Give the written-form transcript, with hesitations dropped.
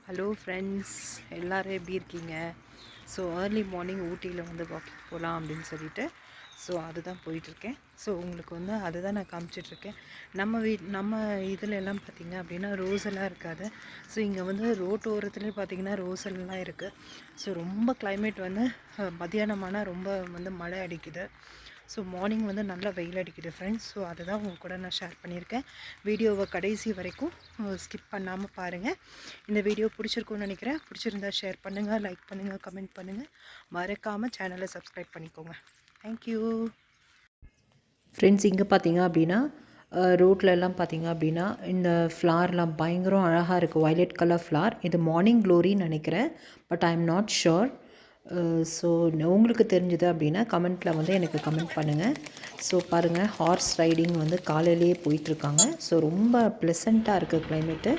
Hello friends, எல்லோரும் எப்படி இருக்கீங்க? ஸோ ஏர்லி மார்னிங் ஊட்டியில் வந்து வாக்கிங் போகலாம் அப்படின்னு சொல்லிட்டு அதுதான் போயிட்டுருக்கேன். ஸோ உங்களுக்கு வந்து அதுதான் நான் காமிச்சிட்ருக்கேன். நம்ம இதில் எல்லாம் பார்த்திங்க அப்படின்னா ரோஸ் எல்லாம் இருக்காது. ஸோ இங்கே வந்து ரோட்டு ஓரத்துலேயே பார்த்திங்கன்னா ரோஸ் எல்லாம் இருக்குது. ஸோ ரொம்ப கிளைமேட் வந்து மத்தியானமானால் ரொம்ப வந்து மழை அடிக்குது. ஸோ மார்னிங் வந்து நல்லா வெயில் அடிக்குது ஃப்ரெண்ட்ஸ். ஸோ அதை தான் உங்கள் கூட நான் ஷேர் பண்ணியிருக்கேன். வீடியோவை கடைசி வரைக்கும் ஸ்கிப் பண்ணாமல் பாருங்கள். இந்த வீடியோ பிடிச்சிருக்குன்னு நினைக்கிறேன். பிடிச்சிருந்தா ஷேர் பண்ணுங்கள், லைக் பண்ணுங்கள், கமெண்ட் பண்ணுங்கள். மறக்காமல் சேனலை சப்ஸ்கிரைப் பண்ணிக்கோங்க. Thank you friends. இங்கே பார்த்தீங்க அப்படின்னா ரோட்லலாம் பார்த்தீங்க அப்படின்னா இந்த ஃப்ளார்லாம் பயங்கரம் அழகாக இருக்குது. Violet colour flower. இது மார்னிங் க்ளோரின்னு நினைக்கிறேன், but I am not sure. So உங்களுக்கு தெரிஞ்சது அப்படின்னா கமெண்ட்டில் வந்து எனக்கு கமெண்ட் பண்ணுங்கள். ஸோ பாருங்கள், ஹார்ஸ் ரைடிங் வந்து காலையிலேயே போயிட்டுருக்காங்க. ஸோ ரொம்ப ப்ளசண்ட்டாக இருக்குது கிளைமேட்டு.